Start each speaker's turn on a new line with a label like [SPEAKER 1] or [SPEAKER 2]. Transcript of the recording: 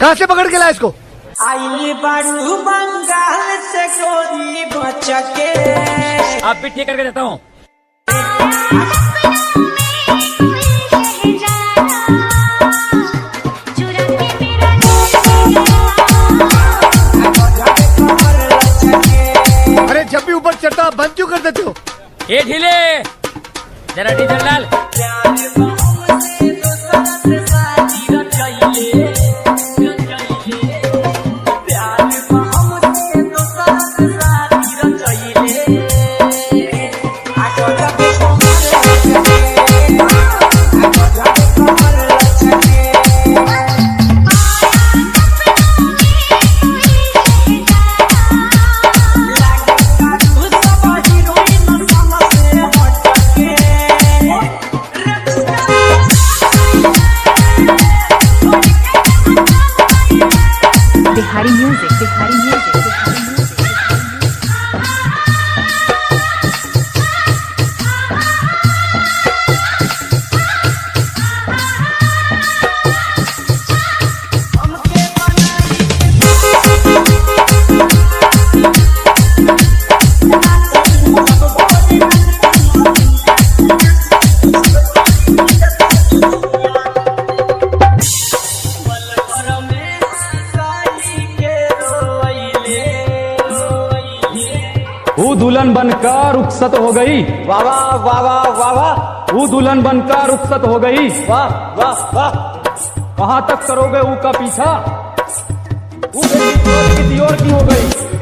[SPEAKER 1] कहाँ से पकड़ के लाया इसको?
[SPEAKER 2] आइली बारू बंगाल से गोरी बचके।
[SPEAKER 3] आप भी ठीक करके देता हूँ।
[SPEAKER 1] अरे जब भी ऊपर चढ़ता बंद क्यों कर देते हो?
[SPEAKER 3] ये ढीले, जरा डीजल डाल।
[SPEAKER 4] Bihari music, Bihari music, Bihari music.
[SPEAKER 5] वो दुल्हन बनकर रुखसत हो गई।
[SPEAKER 2] वाह वाह वाह वाह वाह वाह।
[SPEAKER 5] वो दुल्हन बनकर रुखसत हो गई।
[SPEAKER 2] वाह वाह वाह।
[SPEAKER 5] कहाँ तक करोगे ऊ का पीछा? वो किसी और की हो गई।